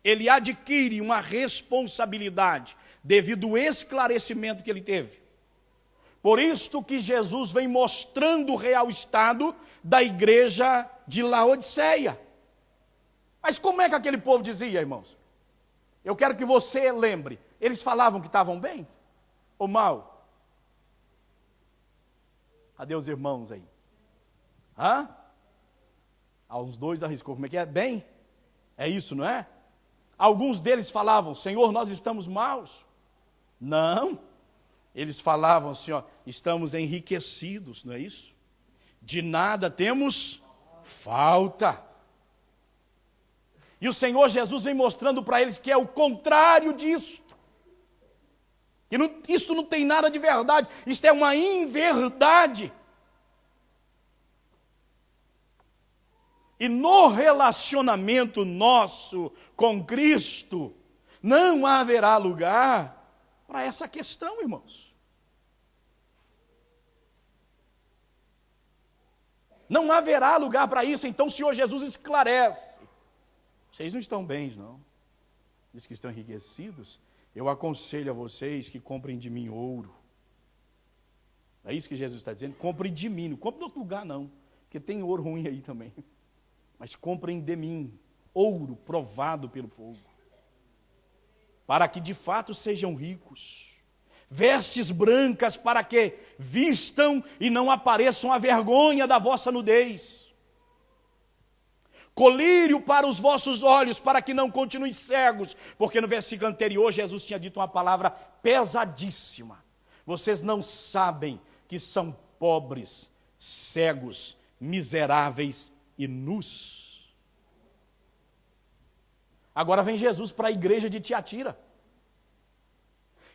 ele adquire uma responsabilidade devido ao esclarecimento que ele teve. Por isto que Jesus vem mostrando o real estado da igreja de Laodiceia. Mas como é que aquele povo dizia, irmãos? Eu quero que você lembre. Eles falavam que estavam bem ou mal? Cadê os irmãos aí? Hã? Uns 2 arriscou. Como é que é? Bem? É isso, não é? Alguns deles falavam, Senhor, nós estamos maus. Não. Eles falavam assim, ó, estamos enriquecidos, não é isso? De nada temos falta. E o Senhor Jesus vem mostrando para eles que é o contrário disso. Que isto não tem nada de verdade, isto é uma inverdade. E no relacionamento nosso com Cristo, não haverá lugar para essa questão, irmãos. Não haverá lugar para isso, então o Senhor Jesus esclarece. Vocês não estão bem, não. Diz que estão enriquecidos. Eu aconselho a vocês que comprem de mim ouro. É isso que Jesus está dizendo. Comprem de mim, não comprem em outro lugar, não. Porque tem ouro ruim aí também. Mas comprem de mim ouro provado pelo fogo, para que de fato sejam ricos. Vestes brancas para que vistam e não apareçam a vergonha da vossa nudez. Colírio para os vossos olhos, para que não continuem cegos. Porque no versículo anterior Jesus tinha dito uma palavra pesadíssima. Vocês não sabem que são pobres, cegos, miseráveis e nus. Agora vem Jesus para a igreja de Tiatira,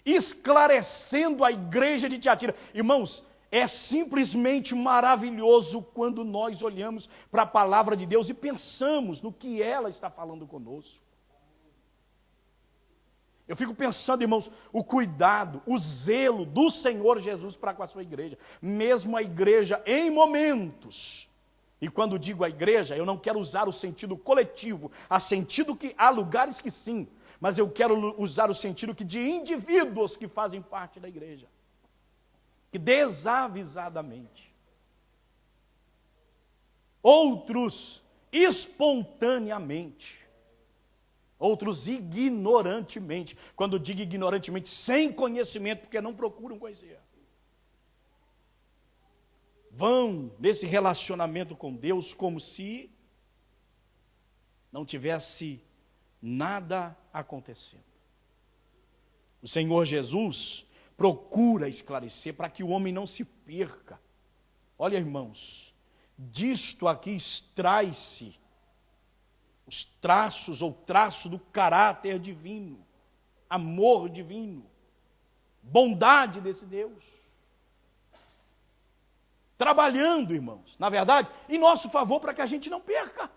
esclarecendo a igreja de Tiatira. Irmãos, é simplesmente maravilhoso quando nós olhamos para a palavra de Deus e pensamos no que ela está falando conosco. Eu fico pensando, irmãos, o cuidado, o zelo do Senhor Jesus para com a sua igreja. Mesmo a igreja em momentos. E quando digo a igreja, eu não quero usar o sentido coletivo. Há lugares que sim, mas eu quero usar o sentido que de indivíduos que fazem parte da igreja. Que desavisadamente, outros espontaneamente, outros ignorantemente. Quando digo ignorantemente, sem conhecimento, porque não procuram conhecer. Vão nesse relacionamento com Deus como se não tivesse nada acontecendo. O Senhor Jesus procura esclarecer para que o homem não se perca. Olha, irmãos, disto aqui extrai-se os traços ou traço do caráter divino, amor divino, bondade desse Deus. Trabalhando, irmãos, na verdade, em nosso favor para que a gente não perca,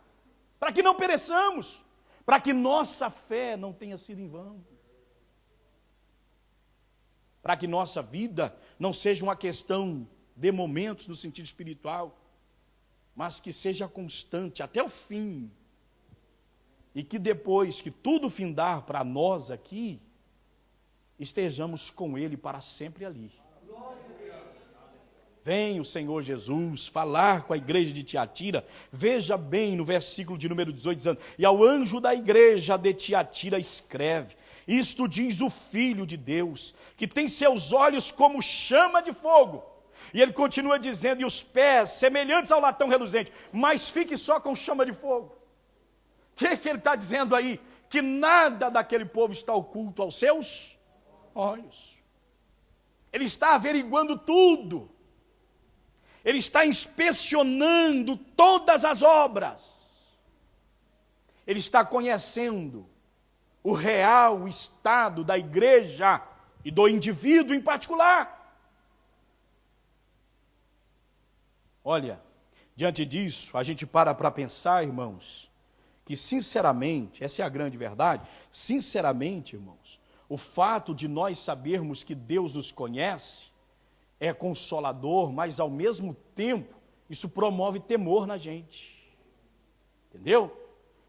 para que não pereçamos, para que nossa fé não tenha sido em vão. Para que nossa vida não seja uma questão de momentos no sentido espiritual, mas que seja constante até o fim. E que depois que tudo findar para nós aqui, estejamos com Ele para sempre ali. Vem o Senhor Jesus falar com a igreja de Tiatira. Veja bem no versículo de número 18, dizendo: e ao anjo da igreja de Tiatira escreve, isto diz o Filho de Deus, que tem seus olhos como chama de fogo. E ele continua dizendo, e os pés semelhantes ao latão reluzente, mas fique só com chama de fogo. O que ele está dizendo aí? Que nada daquele povo está oculto aos seus olhos. Ele está averiguando tudo. Ele está inspecionando todas as obras. Ele está conhecendo o real estado da igreja e do indivíduo em particular. Olha, diante disso, a gente para pensar, irmãos, que sinceramente, essa é a grande verdade, sinceramente, irmãos, o fato de nós sabermos que Deus nos conhece é consolador, mas ao mesmo tempo, isso promove temor na gente. Entendeu?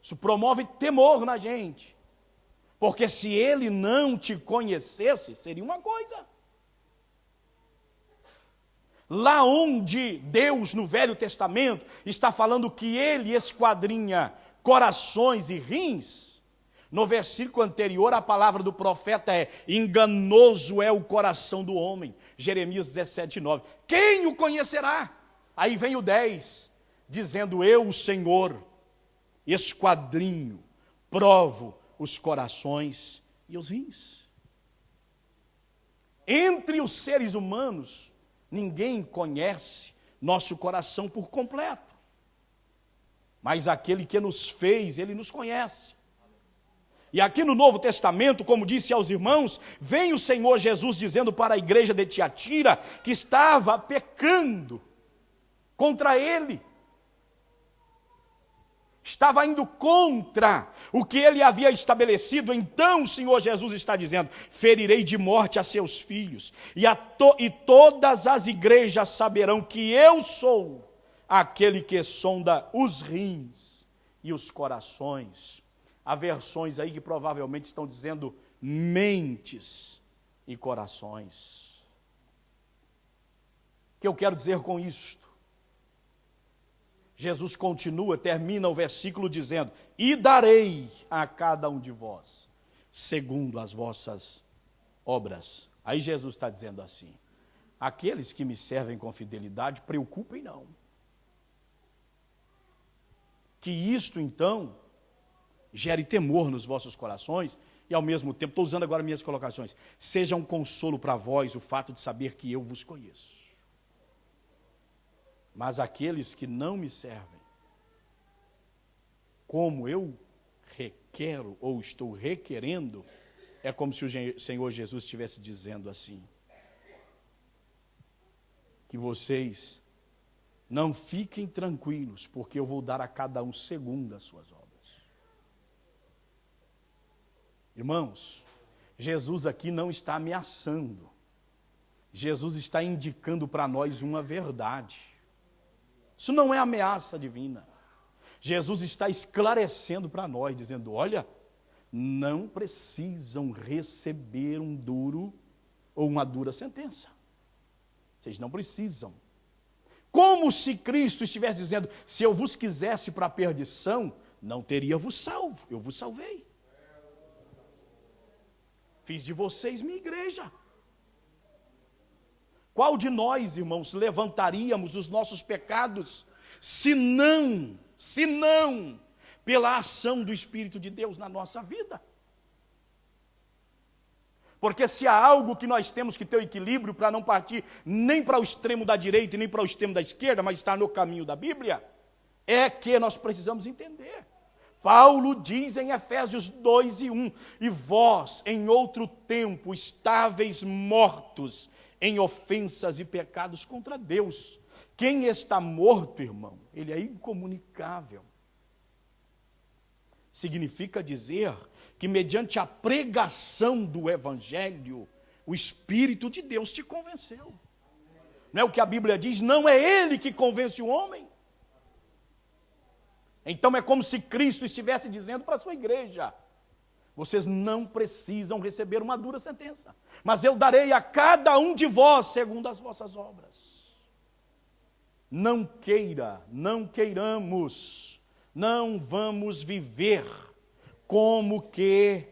Isso promove temor na gente. Porque se Ele não te conhecesse, seria uma coisa. Lá onde Deus, no Velho Testamento, está falando que Ele esquadrinha corações e rins, no versículo anterior, a palavra do profeta é: enganoso é o coração do homem. Jeremias 17:9. Quem o conhecerá? Aí vem o 10, dizendo: eu, o Senhor, esquadrinho, provo os corações e os rins. Entre os seres humanos, ninguém conhece nosso coração por completo. Mas aquele que nos fez, ele nos conhece. E aqui no Novo Testamento, como disse aos irmãos, vem o Senhor Jesus dizendo para a igreja de Tiatira que estava pecando contra ele. Estava indo contra o que ele havia estabelecido. Então o Senhor Jesus está dizendo: ferirei de morte a seus filhos, e todas as igrejas saberão que eu sou aquele que sonda os rins e os corações. Há versões aí que provavelmente estão dizendo mentes e corações. O que eu quero dizer com isto? Jesus continua, termina o versículo dizendo: e darei a cada um de vós, segundo as vossas obras. Aí Jesus está dizendo assim: aqueles que me servem com fidelidade, preocupem não. Que isto então gere temor nos vossos corações, e ao mesmo tempo, estou usando agora minhas colocações, seja um consolo para vós o fato de saber que eu vos conheço. Mas aqueles que não me servem, como eu requero ou estou requerendo, é como se o Senhor Jesus estivesse dizendo assim: que vocês não fiquem tranquilos, porque eu vou dar a cada um segundo as suas obras. Irmãos, Jesus aqui não está ameaçando. Jesus está indicando para nós uma verdade. Isso não é ameaça divina. Jesus está esclarecendo para nós, dizendo: olha, não precisam receber um duro ou uma dura sentença. Vocês não precisam. Como se Cristo estivesse dizendo: se eu vos quisesse para a perdição, não teria vos salvo, eu vos salvei. Fiz de vocês minha igreja. Qual de nós, irmãos, levantaríamos os nossos pecados, se não pela ação do Espírito de Deus na nossa vida? Porque se há algo que nós temos que ter o equilíbrio para não partir nem para o extremo da direita e nem para o extremo da esquerda, mas estar no caminho da Bíblia, é que nós precisamos entender. Paulo diz em Efésios 2:1, e vós, em outro tempo, estáveis mortos em ofensas e pecados contra Deus. Quem está morto, irmão, ele é incomunicável. Significa dizer que mediante a pregação do Evangelho, o Espírito de Deus te convenceu. Não é o que a Bíblia diz? Não é ele que convence o homem. Então é como se Cristo estivesse dizendo para a sua igreja: vocês não precisam receber uma dura sentença, mas eu darei a cada um de vós segundo as vossas obras. Não queiramos, não vamos viver como que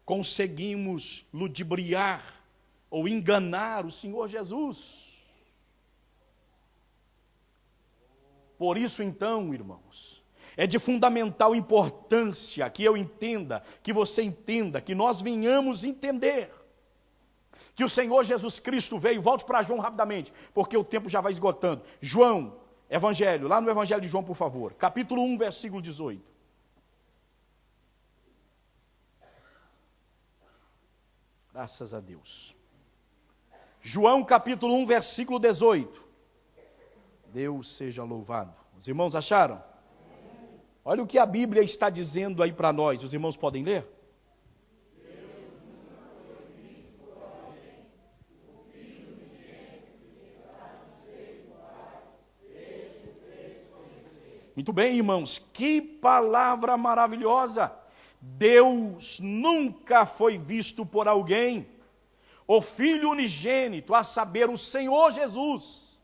conseguimos ludibriar ou enganar o Senhor Jesus. Por isso então, irmãos, é de fundamental importância que eu entenda, que você entenda, que nós venhamos entender que o Senhor Jesus Cristo veio. Volte para João rapidamente, porque o tempo já vai esgotando. João, Evangelho, lá no Evangelho de João, por favor, capítulo 1, versículo 18. Graças a Deus. João, capítulo 1, versículo 18. Deus seja louvado. Os irmãos acharam? Olha o que a Bíblia está dizendo aí para nós. Os irmãos podem ler? Muito bem, irmãos. Que palavra maravilhosa. Deus nunca foi visto por alguém. O Filho unigênito, a saber, o Senhor Jesus,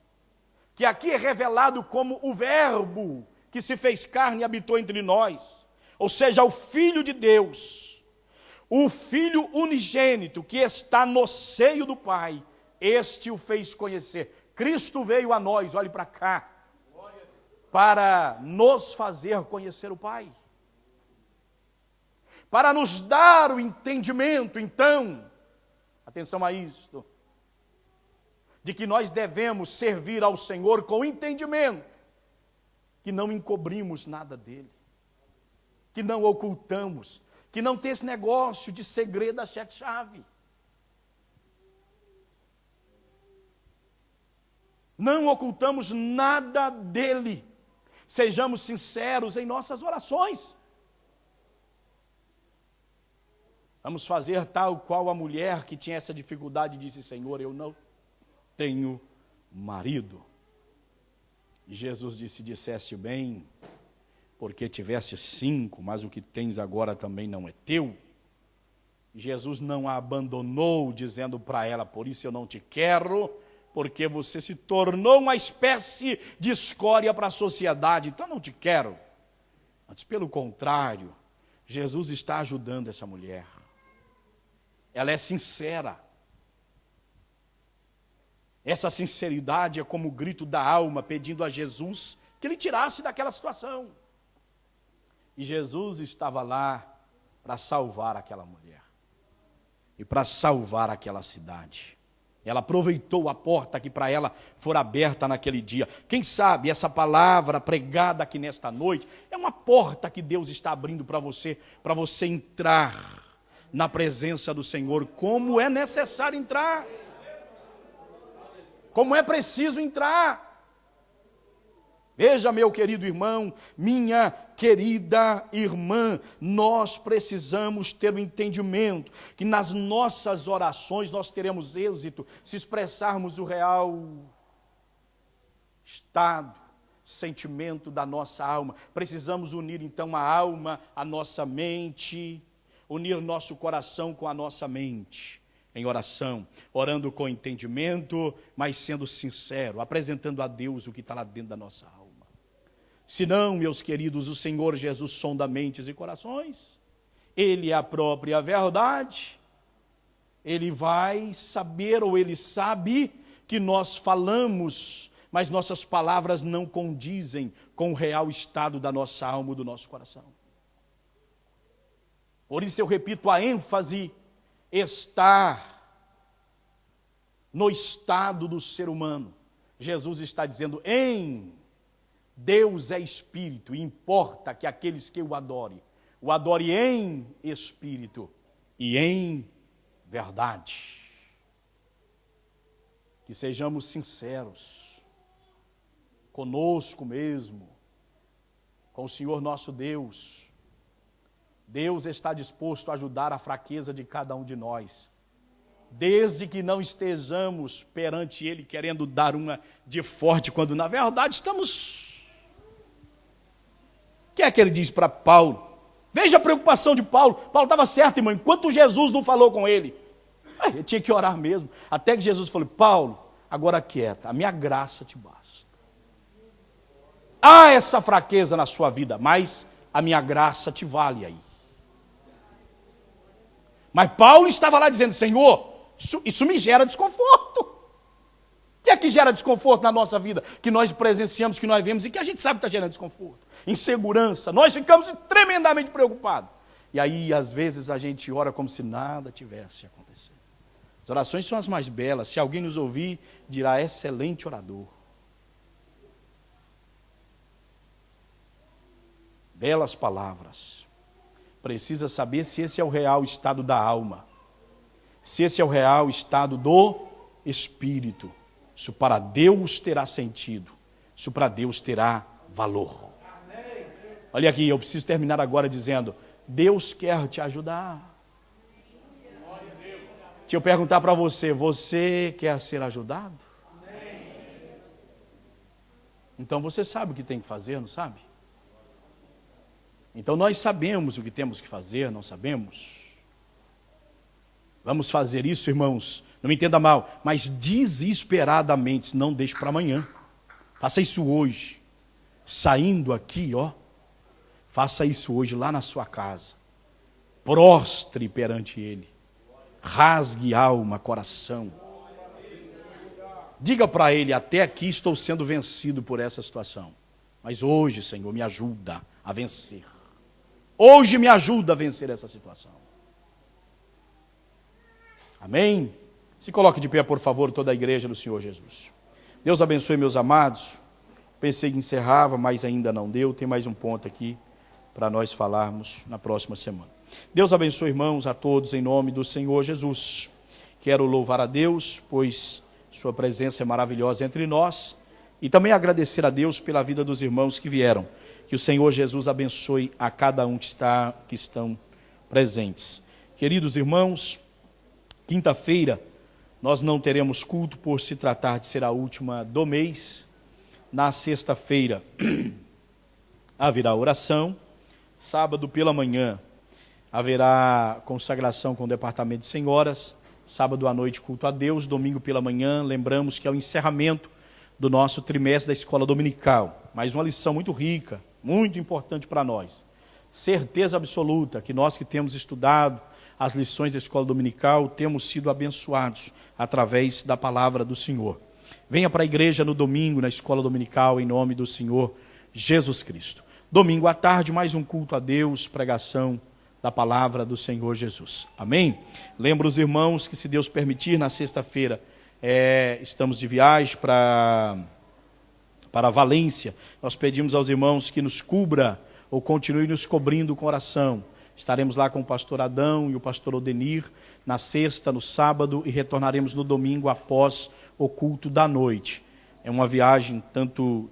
que aqui é revelado como o Verbo que se fez carne e habitou entre nós, ou seja, o Filho de Deus, o Filho unigênito que está no seio do Pai, este o fez conhecer. Cristo veio a nós, olhe para cá, para nos fazer conhecer o Pai, para nos dar o entendimento, então, atenção a isto, de que nós devemos servir ao Senhor com entendimento, que não encobrimos nada dele, que não ocultamos, que não tem esse negócio de segredo da sete-chave. Não ocultamos nada dele. Sejamos sinceros em nossas orações. Vamos fazer tal qual a mulher que tinha essa dificuldade e disse: Senhor, eu não tenho marido. E Jesus disse: disseste bem, porque tiveste 5, mas o que tens agora também não é teu. E Jesus não a abandonou, dizendo para ela: por isso eu não te quero, porque você se tornou uma espécie de escória para a sociedade, então não te quero. Antes, pelo contrário, Jesus está ajudando essa mulher. Ela é sincera. Essa sinceridade é como o grito da alma pedindo a Jesus que lhe tirasse daquela situação. E Jesus estava lá para salvar aquela mulher e para salvar aquela cidade. Ela aproveitou a porta que para ela fora aberta naquele dia. Quem sabe essa palavra pregada aqui nesta noite é uma porta que Deus está abrindo para você entrar na presença do Senhor, como é necessário entrar, como é preciso entrar. Veja, meu querido irmão, minha querida irmã, nós precisamos ter o entendimento que nas nossas orações nós teremos êxito se expressarmos o real estado, sentimento da nossa alma. Precisamos unir então a alma, a nossa mente, unir nosso coração com a nossa mente em oração, orando com entendimento, mas sendo sincero, apresentando a Deus o que está lá dentro da nossa alma. Senão, meus queridos, o Senhor Jesus sonda mentes e corações, Ele é a própria verdade, Ele vai saber, ou Ele sabe, que nós falamos, mas nossas palavras não condizem com o real estado da nossa alma, do nosso coração. Por isso eu repito, a ênfase está no estado do ser humano. Jesus está dizendo: Deus é espírito, e importa que aqueles que o adorem em espírito e em verdade. Que sejamos sinceros conosco mesmo, com o Senhor nosso Deus. Deus está disposto a ajudar a fraqueza de cada um de nós, desde que não estejamos perante Ele querendo dar uma de forte, quando na verdade estamos... O que é que ele diz para Paulo? Veja a preocupação de Paulo. Paulo estava certo, irmão, enquanto Jesus não falou com ele. Ele tinha que orar mesmo. Até que Jesus falou: Paulo, agora quieta, a minha graça te basta. Há essa fraqueza na sua vida, mas a minha graça te vale aí. Mas Paulo estava lá dizendo: Senhor, isso me gera desconforto. O que é que gera desconforto na nossa vida? Que nós presenciamos, que nós vemos e que a gente sabe que está gerando desconforto. Insegurança. Nós ficamos tremendamente preocupados. E aí, às vezes, a gente ora como se nada tivesse acontecendo. As orações são as mais belas. Se alguém nos ouvir, dirá: excelente orador. Belas palavras. Precisa saber se esse é o real estado da alma, se esse é o real estado do espírito. Isso para Deus terá sentido, isso para Deus terá valor. Olha aqui, eu preciso terminar agora dizendo: Deus quer te ajudar. Deixa eu perguntar para você: você quer ser ajudado? Então você sabe o que tem que fazer, não sabe? Então nós sabemos o que temos que fazer, não sabemos? Vamos fazer isso, irmãos, não me entenda mal, mas desesperadamente, não deixe para amanhã. Faça isso hoje. Saindo aqui, faça isso hoje lá na sua casa. Prostre perante Ele. Rasgue alma, coração. Diga para Ele: até aqui estou sendo vencido por essa situação, mas hoje, Senhor, me ajuda a vencer. Hoje me ajuda a vencer essa situação. Amém? Se coloque de pé, por favor, toda a igreja do Senhor Jesus. Deus abençoe, meus amados. Pensei que encerrava, mas ainda não deu. Tem mais um ponto aqui para nós falarmos na próxima semana. Deus abençoe, irmãos, a todos em nome do Senhor Jesus. Quero louvar a Deus, pois sua presença é maravilhosa entre nós. E também agradecer a Deus pela vida dos irmãos que vieram. Que o Senhor Jesus abençoe a cada um que estão presentes. Queridos irmãos, quinta-feira nós não teremos culto por se tratar de ser a última do mês. Na sexta-feira haverá oração. Sábado pela manhã haverá consagração com o departamento de senhoras. Sábado à noite culto a Deus. Domingo pela manhã, lembramos que é o encerramento do nosso trimestre da escola dominical. Mais uma lição muito rica, muito importante para nós. Certeza absoluta que nós que temos estudado as lições da escola dominical, temos sido abençoados através da palavra do Senhor. Venha para a igreja no domingo, na escola dominical, em nome do Senhor Jesus Cristo. Domingo à tarde, mais um culto a Deus, pregação da palavra do Senhor Jesus. Amém? Lembro os irmãos que, se Deus permitir, na sexta-feira, estamos de viagem para Valência. Nós pedimos aos irmãos que nos cubra ou continue nos cobrindo com oração. Estaremos lá com o pastor Adão e o pastor Odenir na sexta, no sábado, e retornaremos no domingo após o culto da noite. É uma viagem tanto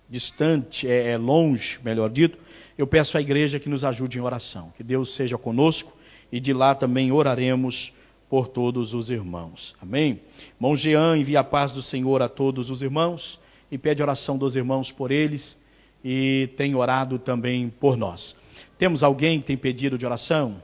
distante, longe, melhor dito. Eu peço à igreja que nos ajude em oração. Que Deus seja conosco e de lá também oraremos por todos os irmãos. Amém? Irmão Jean, envia a paz do Senhor a todos os irmãos e pede oração dos irmãos por eles e tem orado também por nós. Temos alguém que tem pedido de oração?